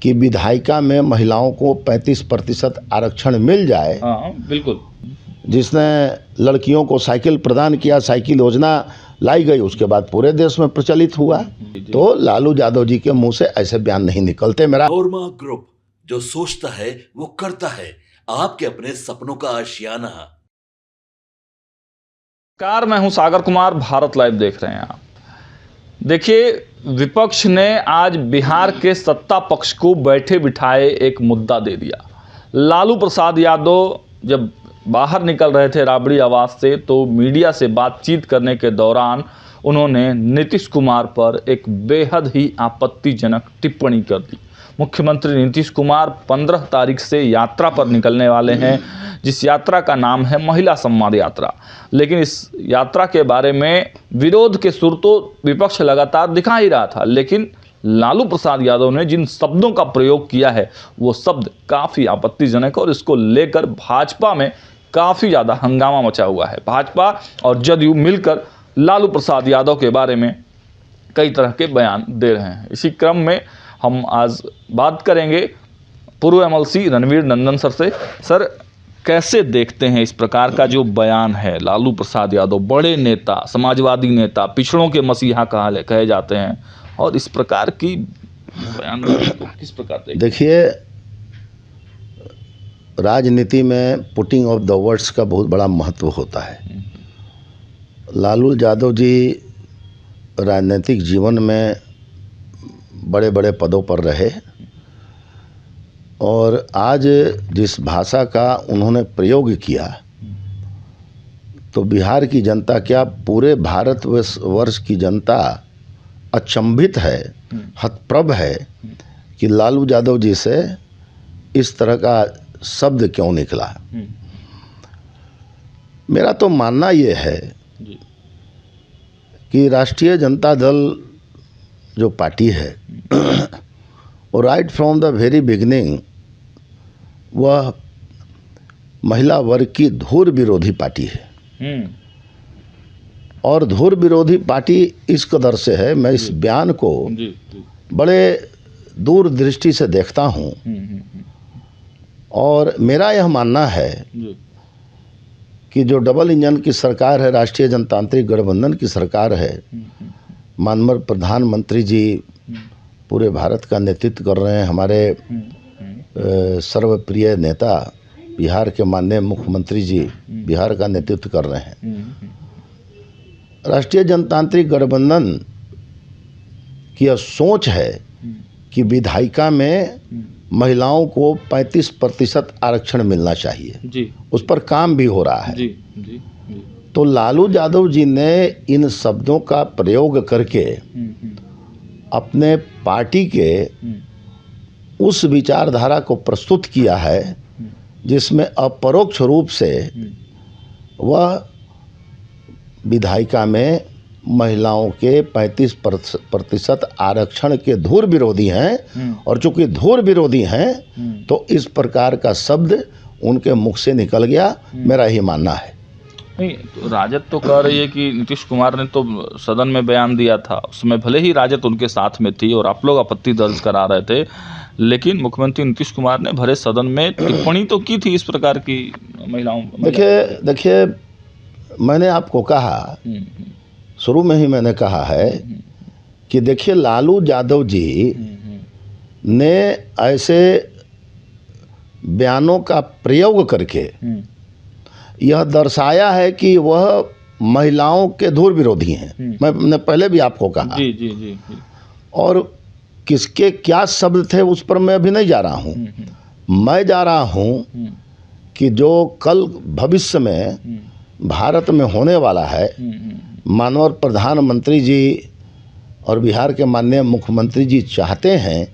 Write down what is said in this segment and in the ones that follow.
कि विधायिका में महिलाओं को 35% आरक्षण मिल जाए। हाँ बिल्कुल। जिसने लड़कियों को साइकिल प्रदान किया, साइकिल योजना लाई गई, उसके बाद पूरे देश में प्रचलित हुआ। तो लालू यादव जी के मुंह से ऐसे बयान नहीं निकलते। मेरा नोरमा ग्रुप, जो सोचता है वो करता है, आपके अपने सपनों का आशियाना। नमस्कार, मैं हूं सागर कुमार, भारत लाइव देख रहे हैं आप। देखिए, विपक्ष ने आज बिहार के सत्ता पक्ष को बैठे बिठाए एक मुद्दा दे दिया। लालू प्रसाद यादव जब बाहर निकल रहे थे राबड़ी आवास से, तो मीडिया से बातचीत करने के दौरान उन्होंने नीतीश कुमार पर एक बेहद ही आपत्तिजनक टिप्पणी कर दी। मुख्यमंत्री नीतीश कुमार 15 तारीख से यात्रा पर निकलने वाले हैं, जिस यात्रा का नाम है महिला सम्मान यात्रा। लेकिन इस यात्रा के बारे में विरोध के सुर तो विपक्ष लगातार दिखा ही रहा था, लेकिन लालू प्रसाद यादव ने जिन शब्दों का प्रयोग किया है वो शब्द काफ़ी आपत्तिजनक है और इसको लेकर भाजपा में काफ़ी ज़्यादा हंगामा मचा हुआ है। भाजपा और जदयू मिलकर लालू प्रसाद यादव के बारे में कई तरह के बयान दे रहे हैं। इसी क्रम में हम आज बात करेंगे पूर्व एमएलसी रणवीर नंदन सर से। सर, कैसे देखते हैं इस प्रकार का जो बयान है? लालू प्रसाद यादव बड़े नेता, समाजवादी नेता, पिछड़ों के मसीहा कहे जाते हैं, और इस प्रकार की बयान किस प्रकार देखिए, राजनीति में पुटिंग ऑफ द वर्ड्स का बहुत बड़ा महत्व होता है। लालू यादव जी राजनीतिक जीवन में बड़े बड़े पदों पर रहे और आज जिस भाषा का उन्होंने प्रयोग किया, तो बिहार की जनता क्या पूरे भारत वर्ष की जनता अचंभित है, हतप्रभ है कि लालू यादव जी से इस तरह का शब्द क्यों निकला। मेरा तो मानना ये है कि राष्ट्रीय जनता दल जो पार्टी है और right from the very beginning वह महिला वर्ग की धुर विरोधी पार्टी है। और धुर विरोधी पार्टी इस कदर से है, मैं इस बयान को बड़े दूरदृष्टि से देखता हूँ और मेरा यह मानना है कि जो डबल इंजन की सरकार है, राष्ट्रीय जनतांत्रिक गठबंधन की सरकार है, माननीय प्रधानमंत्री जी पूरे भारत का नेतृत्व कर रहे हैं, हमारे सर्वप्रिय नेता बिहार के माननीय मुख्यमंत्री जी बिहार का नेतृत्व कर रहे हैं। राष्ट्रीय जनतांत्रिक गठबंधन की यह सोच है कि विधायिका में महिलाओं को 35% आरक्षण मिलना चाहिए जी। उस पर काम भी हो रहा है। जी, जी, जी। तो लालू यादव जी ने इन शब्दों का प्रयोग करके अपने पार्टी के उस विचारधारा को प्रस्तुत किया है जिसमें अपरोक्ष रूप से वह विधायिका में महिलाओं के 35% आरक्षण के धुर विरोधी हैं। और चूंकि धुर विरोधी हैं तो इस प्रकार का शब्द उनके मुख से निकल गया, मेरा ही मानना है। नहीं, तो राजद तो कह रही है कि नीतीश कुमार ने तो सदन में बयान दिया था, उसमें भले ही राजद उनके साथ में थी और आप लोग आपत्ति दर्ज करा रहे थे, लेकिन मुख्यमंत्री नीतीश कुमार ने भरे सदन में टिप्पणी तो की थी इस प्रकार की महिलाओं। देखिए, मैंने आपको कहा, शुरू में ही मैंने कहा है कि देखिए, लालू यादव जी ने ऐसे बयानों का प्रयोग करके यह दर्शाया है कि वह महिलाओं के धुर विरोधी हैं। मैंने पहले भी आपको कहा। जी, जी, जी, जी। और किसके क्या शब्द थे उस पर मैं अभी नहीं जा रहा हूँ। मैं जा रहा हूँ कि जो कल भविष्य में भारत में होने वाला है, माननीय प्रधानमंत्री जी और बिहार के माननीय मुख्यमंत्री जी चाहते हैं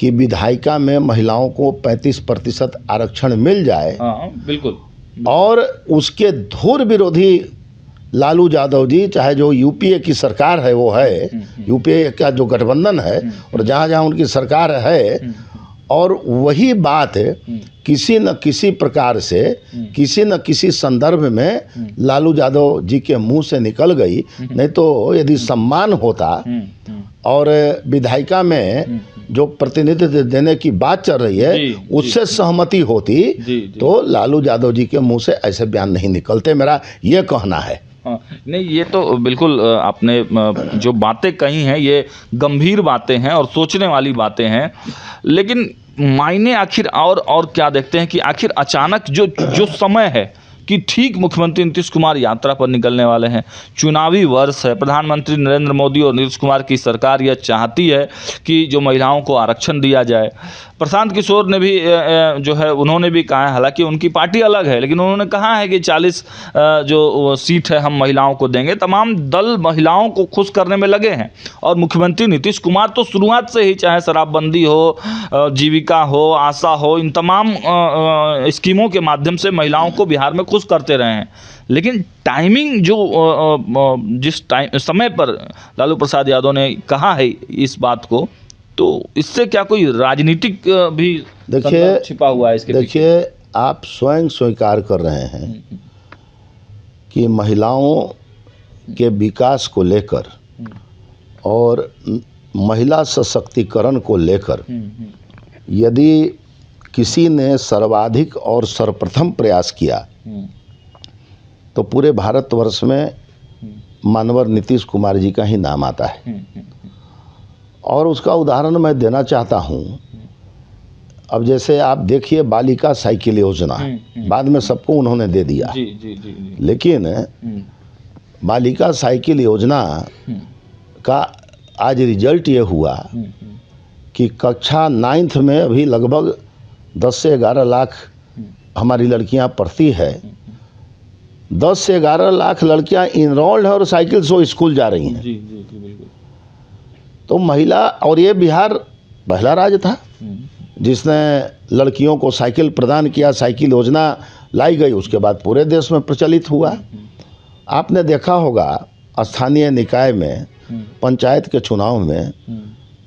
कि विधायिका में महिलाओं को 35% आरक्षण मिल जाए। हाँ बिल्कुल। और उसके धुर विरोधी लालू यादव जी, चाहे जो यूपीए की सरकार है वो है, यूपीए का जो गठबंधन है और जहाँ जहाँ उनकी सरकार है, और वही बात किसी न किसी प्रकार से किसी न किसी संदर्भ में लालू यादव जी के मुंह से निकल गई। नहीं तो यदि सम्मान होता और विधायिका में जो प्रतिनिधित्व देने की बात चल रही है उससे सहमति होती तो लालू यादव जी के मुंह से ऐसे बयान नहीं निकलते, मेरा ये कहना है। हाँ, नहीं ये तो बिल्कुल आपने जो बातें कही हैं ये गंभीर बातें हैं और सोचने वाली बातें हैं, लेकिन मायने आखिर और क्या देखते हैं कि आखिर अचानक जो समय है कि ठीक मुख्यमंत्री नीतीश कुमार यात्रा पर निकलने वाले हैं, चुनावी वर्ष है, प्रधानमंत्री नरेंद्र मोदी और नीतीश कुमार की सरकार यह चाहती है कि जो महिलाओं को आरक्षण दिया जाए। प्रशांत किशोर ने भी जो है उन्होंने भी कहा है, हालांकि उनकी पार्टी अलग है, लेकिन उन्होंने कहा है कि 40 जो सीट है हम महिलाओं को देंगे। तमाम दल महिलाओं को खुश करने में लगे हैं और मुख्यमंत्री नीतीश कुमार तो शुरुआत से ही, चाहे शराबबंदी हो, जीविका हो, आशा हो, इन तमाम स्कीमों के माध्यम से महिलाओं को बिहार में खुश करते रहे हैं। लेकिन टाइमिंग जो जिस समय पर लालू प्रसाद यादव ने कहा है इस बात को, तो इससे क्या कोई राजनीतिक भी छिपा हुआ है इसके पीछे? देखिए, आप स्वयं स्वीकार कर रहे हैं कि महिलाओं के विकास को लेकर और महिला सशक्तिकरण को लेकर यदि किसी ने सर्वाधिक और सर्वप्रथम प्रयास किया तो पूरे भारतवर्ष में मानवर नीतीश कुमार जी का ही नाम आता है। और उसका उदाहरण मैं देना चाहता हूं। अब जैसे आप देखिए बालिका साइकिल योजना, बाद में सबको उन्होंने दे दिया, लेकिन बालिका साइकिल योजना का आज रिजल्ट ये हुआ कि कक्षा 9th में अभी लगभग 10 से 11 लाख हमारी लड़कियां पढ़ती है। 10 से 11 लाख लड़कियां इनरोल्ड है और साइकिल से स्कूल जा रही हैं। जी बिल्कुल। तो महिला, और ये बिहार पहला राज्य था जिसने लड़कियों को साइकिल प्रदान किया, साइकिल योजना लाई गई, उसके बाद पूरे देश में प्रचलित हुआ। आपने देखा होगा स्थानीय निकाय में, पंचायत के चुनाव में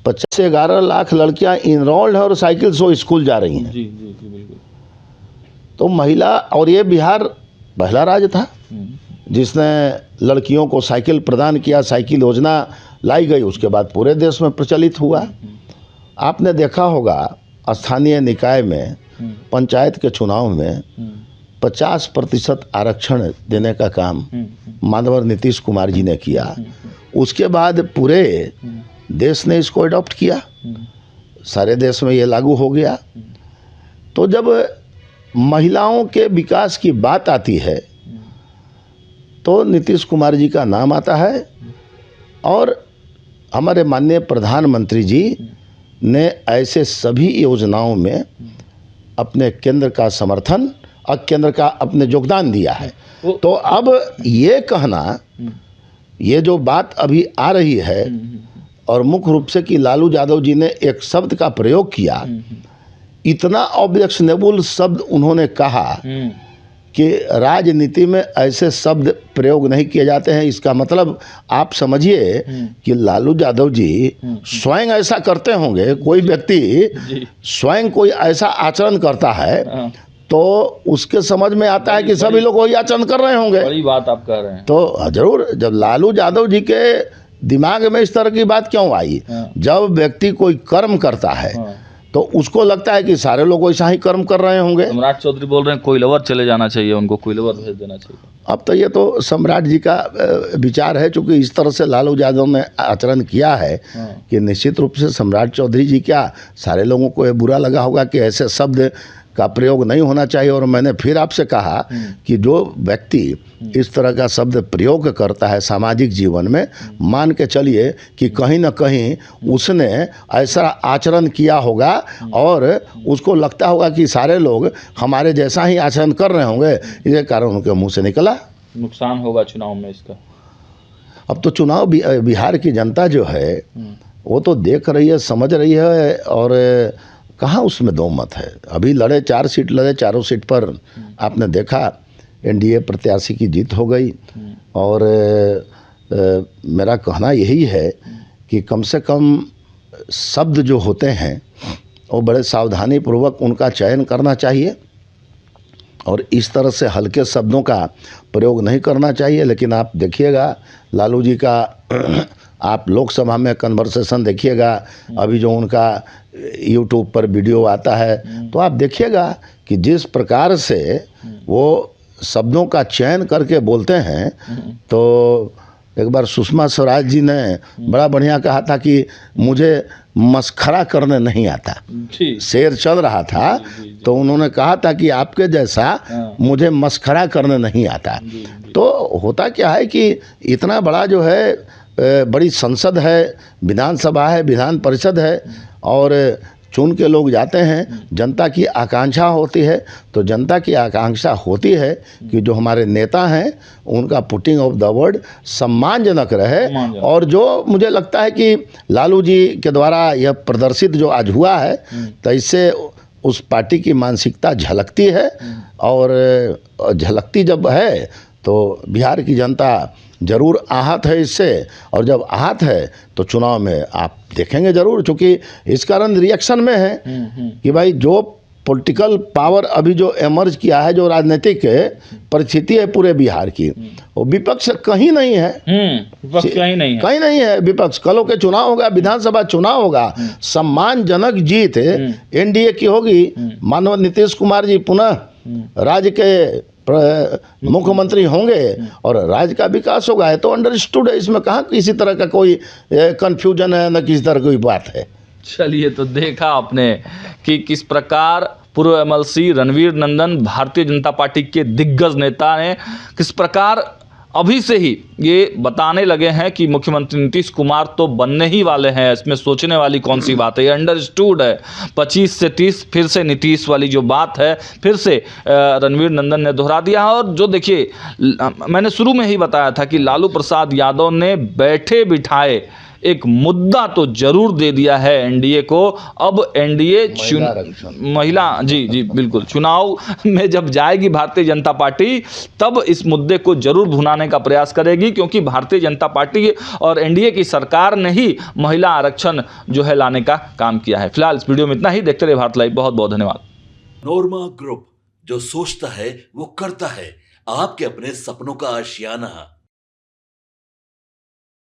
50 से 11 लाख लड़कियां इनरोल्ड है और साइकिल से स्कूल जा रही हैं। जी बिल्कुल। तो महिला, और ये बिहार पहला राज्य था जिसने लड़कियों को साइकिल प्रदान किया, साइकिल योजना लाई गई, उसके बाद पूरे देश में प्रचलित हुआ। आपने देखा होगा स्थानीय निकाय में, पंचायत के चुनाव में 50% आरक्षण देने का काम मानवर नीतीश कुमार जी ने किया। उसके बाद पूरे देश ने इसको अडॉप्ट किया, सारे देश में ये लागू हो गया। तो जब महिलाओं के विकास की बात आती है तो नीतीश कुमार जी का नाम आता है, और हमारे माननीय प्रधानमंत्री जी ने ऐसे सभी योजनाओं में अपने केंद्र का समर्थन और केंद्र का अपने योगदान दिया है। तो अब ये कहना, ये जो बात अभी आ रही है, और मुख्य रूप से कि लालू यादव जी ने एक शब्द का प्रयोग किया, इतना ऑब्जेक्शनेबल शब्द उन्होंने कहा कि राजनीति में ऐसे शब्द प्रयोग नहीं किए जाते हैं। इसका मतलब आप समझिए कि लालू यादव जी स्वयं ऐसा करते होंगे। कोई व्यक्ति स्वयं कोई ऐसा आचरण करता है तो उसके समझ में आता है कि सभी लोग वही आचरण कर रहे होंगे। बड़ी बात आप कह रहे हैं। तो जरूर, जब लालू यादव जी के दिमाग में इस तरह की बात क्यों आई? जब व्यक्ति कोई कर्म करता है तो उसको लगता है कि सारे लोग वैसा ही कर्म कर रहे होंगे। सम्राट चौधरी बोल रहे हैं कोइलवर चले जाना चाहिए, उनको कोइलवर भेज देना चाहिए। अब तो ये तो सम्राट जी का विचार है, क्योंकि इस तरह से लालू यादव ने आचरण किया है कि निश्चित रूप से सम्राट चौधरी जी, क्या सारे लोगों को ये बुरा लगा होगा कि ऐसे शब्द का प्रयोग नहीं होना चाहिए। और मैंने फिर आपसे कहा कि जो व्यक्ति इस तरह का शब्द प्रयोग करता है सामाजिक जीवन में, मान के चलिए कि कहीं ना कहीं उसने ऐसा आचरण किया होगा और उसको लगता होगा कि सारे लोग हमारे जैसा ही आचरण कर रहे होंगे, इसके कारण उनके मुंह से निकला। नुकसान होगा चुनाव में इसका। अब तो चुनाव बिहार की जनता जो है वो तो देख रही है, समझ रही है, और कहाँ उसमें दो मत है। अभी लड़े 4 सीट लड़े, चारों सीट पर आपने देखा एनडीए प्रत्याशी की जीत हो गई। और मेरा कहना यही है कि कम से कम शब्द जो होते हैं वो बड़े सावधानी पूर्वक उनका चयन करना चाहिए और इस तरह से हल्के शब्दों का प्रयोग नहीं करना चाहिए। लेकिन आप देखिएगा लालू जी का आप लोकसभा में कन्वर्सेशन देखिएगा, अभी जो उनका यूट्यूब पर वीडियो आता है तो आप देखिएगा कि जिस प्रकार से वो शब्दों का चयन करके बोलते हैं। तो एक बार सुषमा स्वराज जी ने बड़ा बढ़िया कहा था कि मुझे मस्खरा करने नहीं आता। शेर चल रहा था तो उन्होंने कहा था कि आपके जैसा मुझे मस्खरा करने नहीं आता। तो होता क्या है कि इतना बड़ा जो है बड़ी संसद है, विधानसभा है, विधान परिषद है, और चुन के लोग जाते हैं, जनता की आकांक्षा होती है। तो जनता की आकांक्षा होती है कि जो हमारे नेता हैं उनका पुटिंग ऑफ द वर्ड सम्मानजनक रहे। और जो मुझे लगता है कि लालू जी के द्वारा यह प्रदर्शित जो आज हुआ है, तो इससे उस पार्टी की मानसिकता झलकती है, और झलकती जब है तो बिहार की जनता जरूर आहत है इससे। और जब आहत है तो चुनाव में आप देखेंगे जरूर, चूँकि इस कारण रिएक्शन में है कि भाई जो पॉलिटिकल पावर अभी जो एमर्ज किया है, जो राजनीतिक परिस्थिति है पूरे बिहार की, वो विपक्ष कहीं नहीं है। विपक्ष कहीं नहीं है विपक्ष। कल के चुनाव होगा, विधानसभा चुनाव होगा, सम्मानजनक जीत एनडीए की होगी। मानव नीतीश कुमार जी पुनः राज्य के मुख्यमंत्री होंगे और राज्य का विकास होगा। है तो अंडरस्टूड है, इसमें कहाँ किसी तरह का कोई कंफ्यूजन है, न किसी तरह कोई बात है। चलिए, तो देखा आपने कि किस प्रकार पूर्व एमएलसी रणवीर नंदन भारतीय जनता पार्टी के दिग्गज नेता ने किस प्रकार अभी से ही ये बताने लगे हैं कि मुख्यमंत्री नीतीश कुमार तो बनने ही वाले हैं। इसमें सोचने वाली कौन सी बात है, ये अंडरस्टूड है। 25 से 30 फिर से नीतीश वाली जो बात है फिर से रणवीर नंदन ने दोहरा दिया है। और जो देखिए, मैंने शुरू में ही बताया था कि लालू प्रसाद यादव ने बैठे बिठाए एक मुद्दा तो जरूर दे दिया है एनडीए को। अब एनडीए महिला जी बिल्कुल चुनाव में जब जाएगी भारतीय जनता पार्टी, तब इस मुद्दे को जरूर भुनाने का प्रयास करेगी, क्योंकि भारतीय जनता पार्टी और एनडीए की सरकार ने ही महिला आरक्षण जो है लाने का काम किया है। फिलहाल इस वीडियो में इतना ही। देखते रहिए भारत लाइव। बहुत बहुत धन्यवाद। नोरमा ग्रुप, जो सोचता है वो करता है। आपके अपने सपनों का आशियाना।